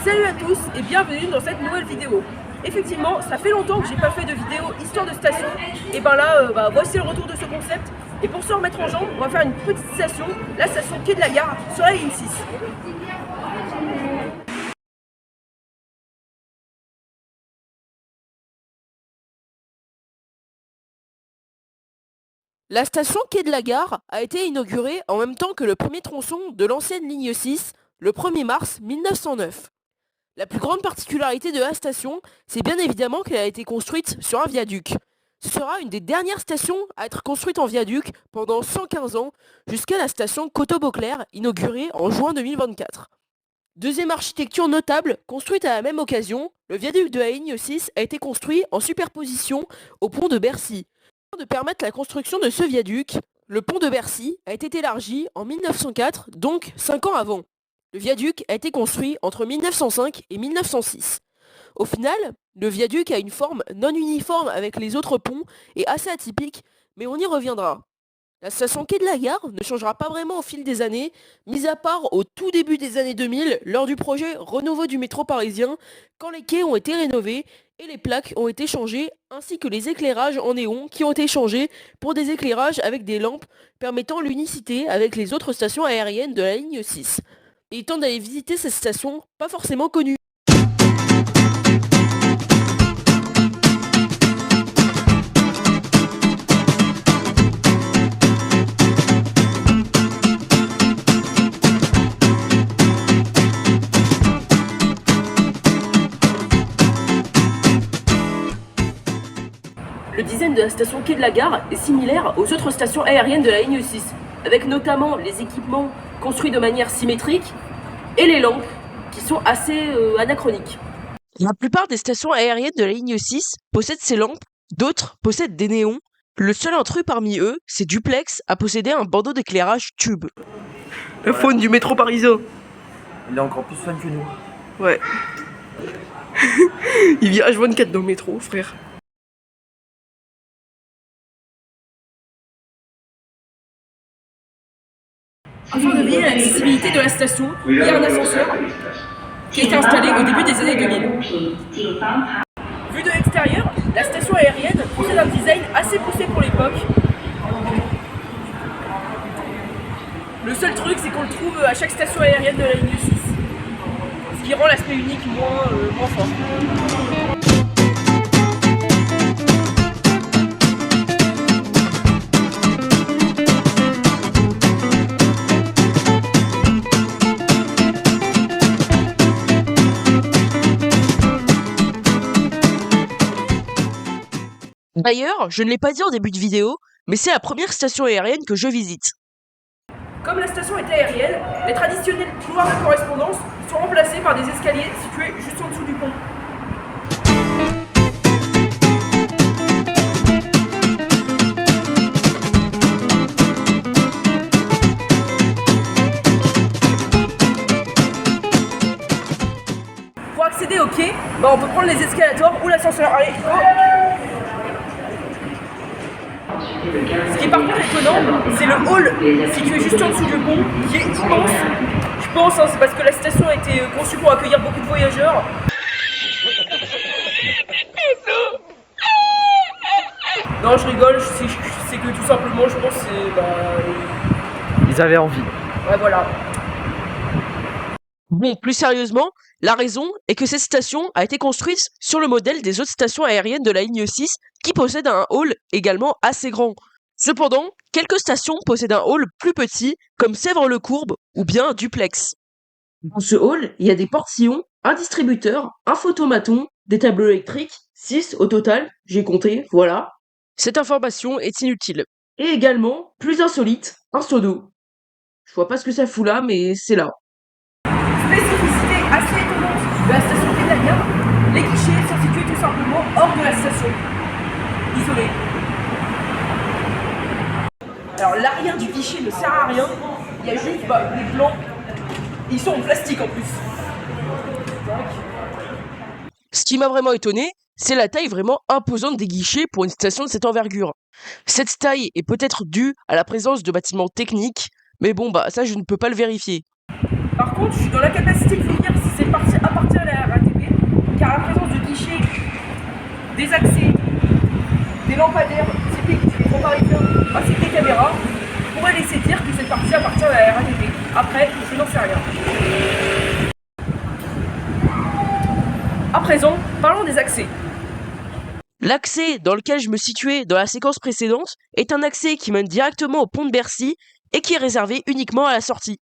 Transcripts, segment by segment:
Salut à tous et bienvenue dans cette nouvelle vidéo. Effectivement, ça fait longtemps que j'ai pas fait de vidéo histoire de station. Et ben là, voici le retour de ce concept. Et pour se remettre en jambe, on va faire une petite station, la station Quai de la Gare sur la ligne 6. La station Quai de la Gare a été inaugurée en même temps que le premier tronçon de l'ancienne ligne 6, le 1er mars 1909. La plus grande particularité de la station, c'est bien évidemment qu'elle a été construite sur un viaduc. Ce sera une des dernières stations à être construite en viaduc pendant 115 ans, jusqu'à la station Coteau-Beauclerc, inaugurée en juin 2024. Deuxième architecture notable, construite à la même occasion, le viaduc de la ligne 6 a été construit en superposition au pont de Bercy. Afin de permettre la construction de ce viaduc, le pont de Bercy a été élargi en 1904, donc 5 ans avant. Le viaduc a été construit entre 1905 et 1906. Au final, le viaduc a une forme non uniforme avec les autres ponts et assez atypique, mais on y reviendra. La station Quai de la Gare ne changera pas vraiment au fil des années, mis à part au tout début des années 2000 lors du projet Renouveau du métro parisien, quand les quais ont été rénovés et les plaques ont été changées, ainsi que les éclairages en néon qui ont été changés pour des éclairages avec des lampes permettant l'unicité avec les autres stations aériennes de la ligne 6. Il est temps d'aller visiter cette station pas forcément connue. Le design de la station Quai de la Gare est similaire aux autres stations aériennes de la ligne 6, avec notamment les équipements construits de manière symétrique et les lampes qui sont assez anachroniques. La plupart des stations aériennes de la ligne 6 possèdent ces lampes, d'autres possèdent des néons. Le seul intrus parmi eux, c'est Duplex, à posséder un bandeau d'éclairage tube. La faune du métro parisien. Il est encore plus fun que nous. Ouais. Il vit H24 dans le métro, frère. Afin de veiller à l'accessibilité de la station, il y a un ascenseur qui a été installé au début des années 2000. Vu de l'extérieur, la station aérienne possède un design assez poussé pour l'époque. Le seul truc, c'est qu'on le trouve à chaque station aérienne de la ligne 6, ce qui rend l'aspect unique moins fort. D'ailleurs, je ne l'ai pas dit en début de vidéo, mais c'est la première station aérienne que je visite. Comme la station est aérienne, les traditionnels couloirs de correspondance sont remplacés par des escaliers situés juste en dessous du pont. Pour accéder au quai, on peut prendre les escalators ou l'ascenseur. Allez, go. Ce qui est par contre étonnant, c'est le hall situé juste en dessous du pont, qui est immense. Je pense, c'est parce que la station a été conçue pour accueillir beaucoup de voyageurs. Non, je rigole, c'est que tout simplement, je pense, Ils avaient envie. ouais, voilà. Bon, plus sérieusement, la raison est que cette station a été construite sur le modèle des autres stations aériennes de la ligne 6 qui possèdent un hall également assez grand. Cependant, quelques stations possèdent un hall plus petit, comme Sèvres-le-Courbe ou bien Duplex. Dans ce hall, il y a des portillons, un distributeur, un photomaton, des tableaux électriques, 6 au total, j'ai compté, voilà. Cette information est inutile. Et également, plus insolite, un seau d'eau. Je vois pas ce que ça fout là, mais c'est là. Spécificité assez étonnante de la station Quai de la Gare, les guichets sont situés tout simplement hors de la station, isolés. Alors l'arrière du guichet ne sert à rien, il y a juste les plans, ils sont en plastique en plus. Ce qui m'a vraiment étonné, c'est la taille vraiment imposante des guichets pour une station de cette envergure. Cette taille est peut-être due à la présence de bâtiments techniques, mais bon ça je ne peux pas le vérifier. Par contre, je suis dans la capacité de vous dire si c'est à partir des lampadaires typiques du métro parisien ainsi que des caméras pourraient laisser dire que cette partie appartient à la RATP. Après, je n'en sais rien. À présent, parlons des accès. L'accès dans lequel je me situais dans la séquence précédente est un accès qui mène directement au pont de Bercy et qui est réservé uniquement à la sortie.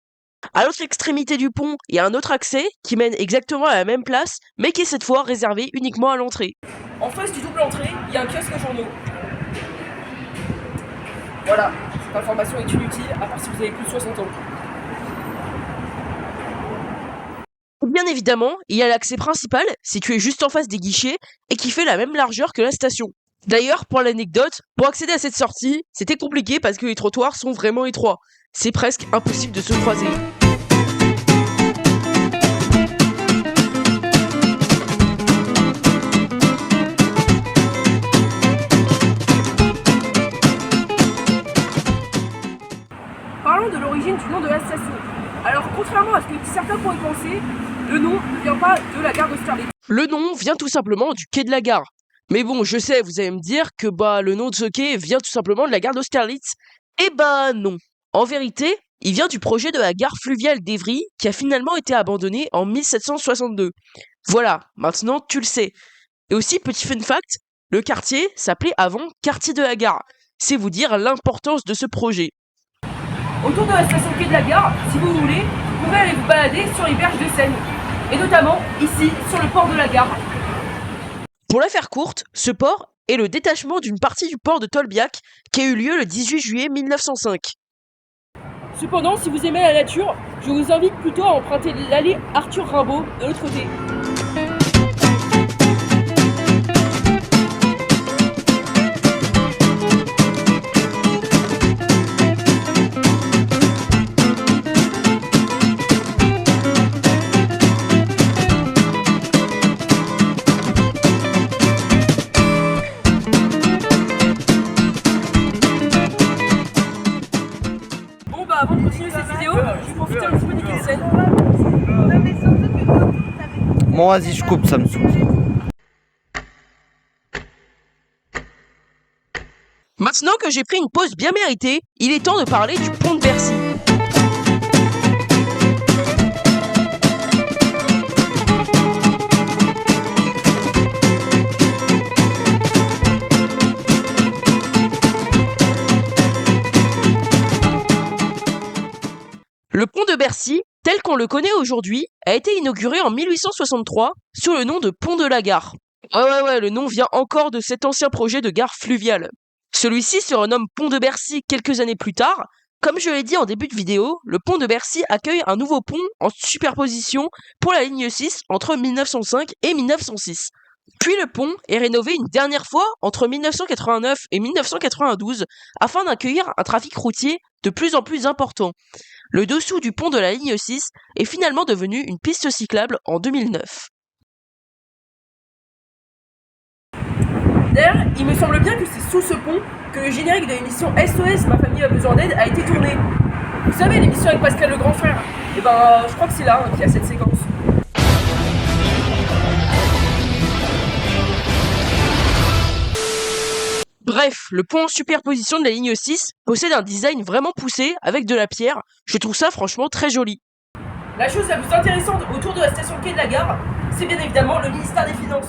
À l'autre extrémité du pont, il y a un autre accès qui mène exactement à la même place, mais qui est cette fois réservé uniquement à l'entrée. En face du double entrée, il y a un kiosque journaux. Voilà, cette information est inutile, à part si vous avez plus de 60 ans. Bien évidemment, il y a l'accès principal, situé juste en face des guichets, et qui fait la même largeur que la station. D'ailleurs, pour l'anecdote, pour accéder à cette sortie, c'était compliqué parce que les trottoirs sont vraiment étroits. C'est presque impossible de se croiser. Parlons de l'origine du nom de la station. Alors, contrairement à ce que certains pourraient penser, le nom ne vient pas de la gare d'Austerlitz. Le nom vient tout simplement du quai de la gare. Mais bon, je sais, vous allez me dire que le nom de ce quai vient tout simplement de la gare d'Austerlitz. Eh non. En vérité, il vient du projet de la gare fluviale d'Évry qui a finalement été abandonnée en 1762. Voilà, maintenant tu le sais. Et aussi, petit fun fact, le quartier s'appelait avant quartier de la gare. C'est vous dire l'importance de ce projet. Autour de la station quai de la gare, si vous voulez, vous pouvez aller vous balader sur les berges de Seine. Et notamment ici, sur le port de la gare. Pour la faire courte, ce port est le détachement d'une partie du port de Tolbiac qui a eu lieu le 18 juillet 1905. Cependant, si vous aimez la nature, je vous invite plutôt à emprunter l'allée Arthur Rimbaud de l'autre côté. Avant de continuer cette vidéo, je vais profiter un petit peu du scène. Bon, vas-y, je coupe, ça me saoule. Maintenant que j'ai pris une pause bien méritée, il est temps de parler du pont de Bercy. Le pont de Bercy, tel qu'on le connaît aujourd'hui, a été inauguré en 1863 sous le nom de pont de la Gare. Ouais, le nom vient encore de cet ancien projet de gare fluviale. Celui-ci se renomme pont de Bercy quelques années plus tard. Comme je l'ai dit en début de vidéo, le pont de Bercy accueille un nouveau pont en superposition pour la ligne 6 entre 1905 et 1906. Puis le pont est rénové une dernière fois entre 1989 et 1992 afin d'accueillir un trafic routier de plus en plus important. Le dessous du pont de la ligne 6 est finalement devenu une piste cyclable en 2009. D'ailleurs, il me semble bien que c'est sous ce pont que le générique de l'émission SOS Ma famille a besoin d'aide a été tourné. Vous savez, l'émission avec Pascal le grand frère. Et je crois que c'est là qu'il y a cette séquence. Bref, le pont en superposition de la ligne 6 possède un design vraiment poussé avec de la pierre. Je trouve ça franchement très joli. La chose la plus intéressante autour de la station quai de la gare, c'est bien évidemment le ministère des Finances.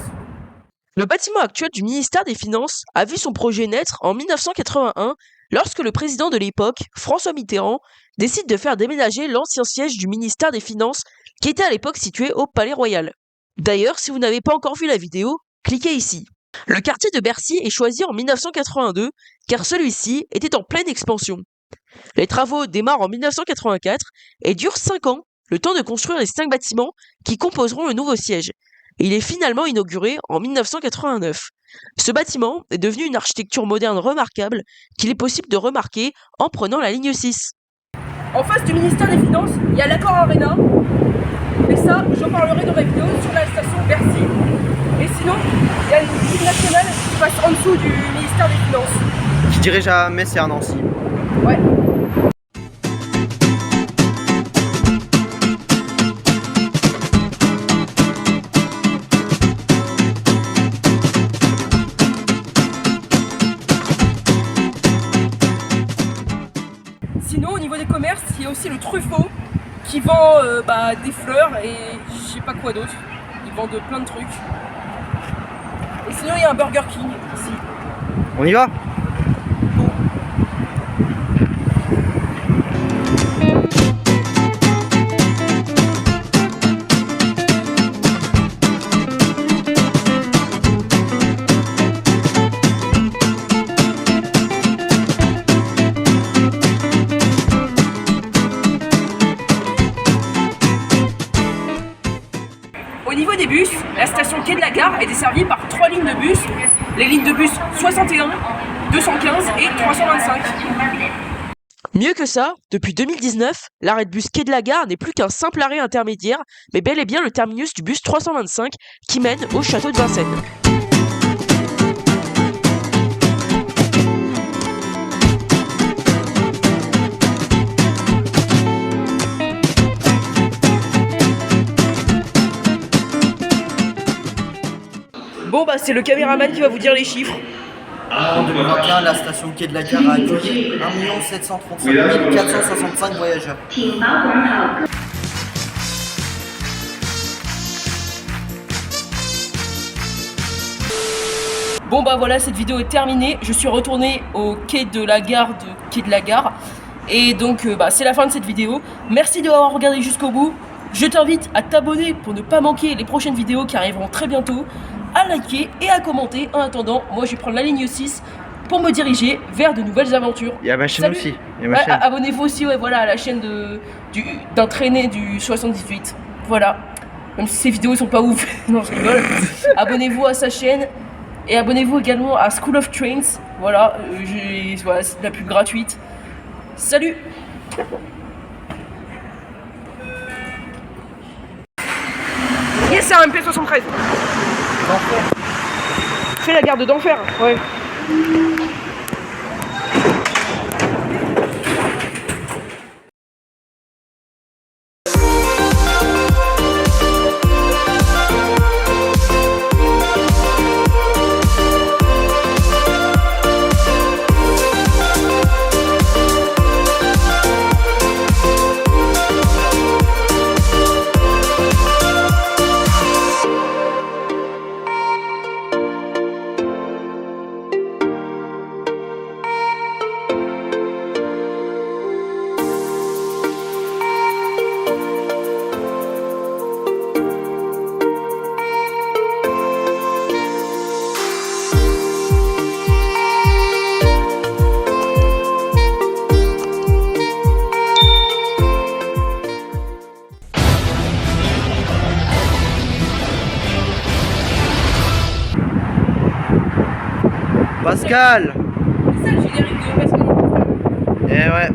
Le bâtiment actuel du ministère des Finances a vu son projet naître en 1981 lorsque le président de l'époque, François Mitterrand, décide de faire déménager l'ancien siège du ministère des Finances qui était à l'époque situé au Palais Royal. D'ailleurs, si vous n'avez pas encore vu la vidéo, cliquez ici. Le quartier de Bercy est choisi en 1982 car celui-ci était en pleine expansion. Les travaux démarrent en 1984 et durent 5 ans, le temps de construire les 5 bâtiments qui composeront le nouveau siège. Il est finalement inauguré en 1989. Ce bâtiment est devenu une architecture moderne remarquable qu'il est possible de remarquer en prenant la ligne 6. En face du ministère des Finances, il y a l'Accor Arena. Mais ça, j'en parlerai dans ma vidéo sur la station Bercy. Et sinon, il y a une ligne nationale qui passe en dessous du ministère des Finances. Qui dirige à Metz et à Nancy. Ouais. aussi le Truffaut qui vend des fleurs et je sais pas quoi d'autre. Ils vendent plein de trucs. Et sinon il y a un Burger King ici. On y va? Au niveau des bus, la station Quai de la Gare est desservie par 3 lignes de bus. Les lignes de bus 61, 215 et 325. Mieux que ça, depuis 2019, l'arrêt de bus Quai de la Gare n'est plus qu'un simple arrêt intermédiaire, mais bel et bien le terminus du bus 325 qui mène au château de Vincennes. Bon c'est le caméraman qui va vous dire les chiffres. En 2021, la station Quai de la Gare a accueilli 1 735 465 voyageurs. Bon voilà, cette vidéo est terminée. Je suis retourné au quai de la gare Quai de la Gare. Et donc c'est la fin de cette vidéo. Merci d'avoir regardé jusqu'au bout. Je t'invite à t'abonner pour ne pas manquer les prochaines vidéos qui arriveront très bientôt, à liker et à commenter. En attendant, moi je vais prendre la ligne 6 pour me diriger vers de nouvelles aventures. Il y a ma chaîne aussi. Il y a ma chaîne. Abonnez-vous aussi à la chaîne d'un traîné du 78. Voilà. Même si ces vidéos sont pas ouf. Non, je rigole. Abonnez-vous à sa chaîne. Et abonnez-vous également à School of Trains. Voilà, c'est la pub gratuite. Salut! Yes, c'est un MP73. Fais la garde d'enfer, ouais. Pascal! C'est ça le générique de Pascal. Eh ouais.